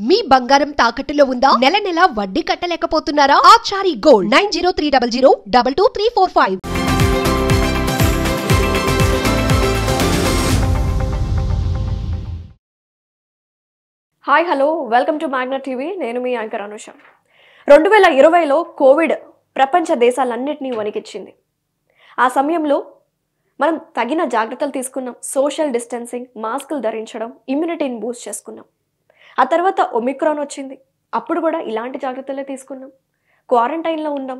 మీ బంగారం తాకట్టులో ఉందా? నెల నెల వడ్డీ కట్టలేకపోతున్నారా? Achari gold 9030022345. Hi hello welcome to magnet TV. నేను మీ యాంకర్ అనుష. 2020లో కోవిడ్ ప్రపంచ దేశాలన్నింటినీ వణికిచ్చింది. ఆ సమయంలో మనం తగిన జాగ్రత్తలు తీసుకున్నాం. సోషల్ డిస్టెన్సింగ్, మాస్కులు ధరించడం, ఇమ్యూనిటీని బూస్ట్ చేసుకున్నాం. ఆ తర్వాత ఒమిక్రాన్ వచ్చింది. అప్పుడు కూడా ఇలాంటి జాగ్రత్తలే తీసుకున్నాం. క్వారంటైన్లో ఉన్నాం.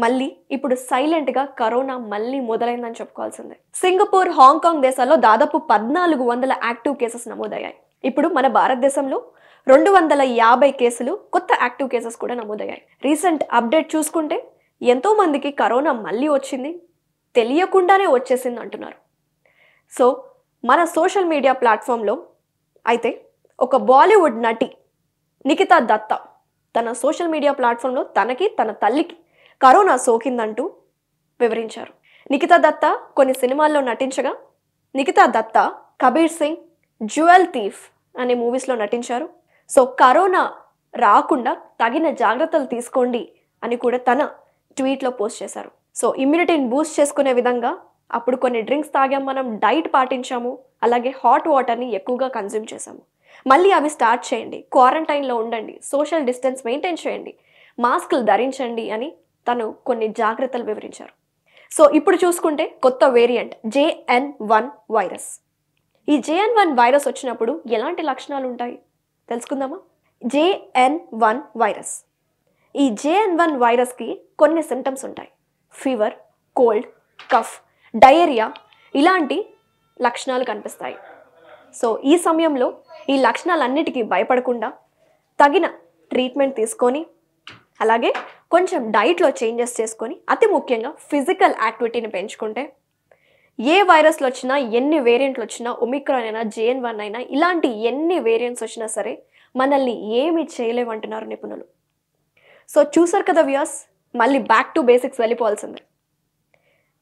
మళ్ళీ ఇప్పుడు సైలెంట్గా కరోనా మళ్ళీ మొదలైందని చెప్పుకోవాల్సిందే. సింగపూర్, హాంకాంగ్ దేశాల్లో దాదాపు 1400 యాక్టివ్ కేసెస్ నమోదయ్యాయి. ఇప్పుడు మన భారతదేశంలో 250 కేసులు, కొత్త యాక్టివ్ కేసెస్ కూడా నమోదయ్యాయి. రీసెంట్ అప్డేట్ చూసుకుంటే ఎంతో మందికి కరోనా మళ్ళీ వచ్చింది, తెలియకుండానే వచ్చేసింది అంటున్నారు. సో మన సోషల్ మీడియా ప్లాట్ఫామ్లో అయితే ఒక బాలీవుడ్ నటి నిఖితా దత్తా తన సోషల్ మీడియా ప్లాట్ఫామ్లో తనకి, తన తల్లికి కరోనా సోకిందంటూ వివరించారు. నిఖితా దత్తా కొన్ని సినిమాల్లో నటించగా, నిఖితా దత్తా కబీర్ సింగ్, జ్యువెల్ థీఫ్ అనే మూవీస్లో నటించారు. సో కరోనా రాకుండా తగిన జాగ్రత్తలు తీసుకోండి అని కూడా తన ట్వీట్లో పోస్ట్ చేశారు. సో ఇమ్యూనిటీని బూస్ట్ చేసుకునే విధంగా అప్పుడు కొన్ని డ్రింక్స్ తాగాం, మనం డైట్ పాటించాము, అలాగే హాట్ వాటర్ని ఎక్కువగా కన్జ్యూమ్ చేసాము. మళ్ళీ అవి స్టార్ట్ చేయండి, క్వారంటైన్లో ఉండండి, సోషల్ డిస్టెన్స్ మెయింటైన్ చేయండి, మాస్కులు ధరించండి అని తను కొన్ని జాగ్రత్తలు వివరించారు. సో ఇప్పుడు చూసుకుంటే కొత్త వేరియంట్ JN1 వైరస్. ఈ JN1 వైరస్ వచ్చినప్పుడు ఎలాంటి లక్షణాలు ఉంటాయి తెలుసుకుందామా? JN1 virus. ఈ JN1 వైరస్కి కొన్ని సిమ్టమ్స్ ఉంటాయి. ఫీవర్, కోల్డ్, కఫ్, డయేరియా ఇలాంటి లక్షణాలు కనిపిస్తాయి. సో ఈ సమయంలో ఈ లక్షణాలన్నిటికీ భయపడకుండా తగిన ట్రీట్మెంట్ తీసుకొని, అలాగే కొంచెం డైట్లో చేంజెస్ చేసుకొని, అతి ముఖ్యంగా ఫిజికల్ యాక్టివిటీని పెంచుకుంటే ఏ వైరస్లు వచ్చినా, ఎన్ని వేరియంట్లు వచ్చినా, ఒమిక్రాన్ అయినా, JN1 అయినా, ఇలాంటి ఎన్ని వేరియంట్స్ వచ్చినా సరే మనల్ని ఏమీ చేయలేమంటున్నారు నిపుణులు. సో చూసారు కదా వ్యూయర్స్, మళ్ళీ బ్యాక్ టు బేసిక్స్ వెళ్ళిపోవాల్సిందే.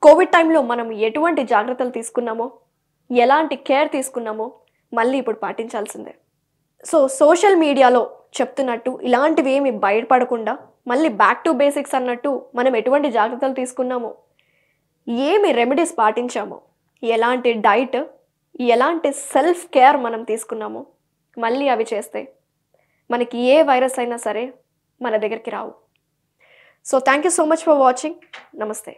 కోవిడ్ టైంలో మనం ఎటువంటి జాగ్రత్తలు తీసుకున్నామో, ఎలాంటి కేర్ తీసుకున్నామో మళ్ళీ ఇప్పుడు పాటించాల్సిందే. సో సోషల్ మీడియాలో చెప్తున్నట్టు ఇలాంటివి ఏమి బయటపడకుండా మళ్ళీ బ్యాక్ టు బేసిక్స్ అన్నట్టు మనం ఎటువంటి జాగ్రత్తలు తీసుకున్నామో, ఏమి రెమెడీస్ పాటించామో, ఎలాంటి డైట్, ఎలాంటి సెల్ఫ్ కేర్ మనం తీసుకున్నామో మళ్ళీ అవి చేస్తే మనకి ఏ వైరస్ అయినా సరే మన దగ్గరికి రావు. So thank you so much for watching. నమస్తే.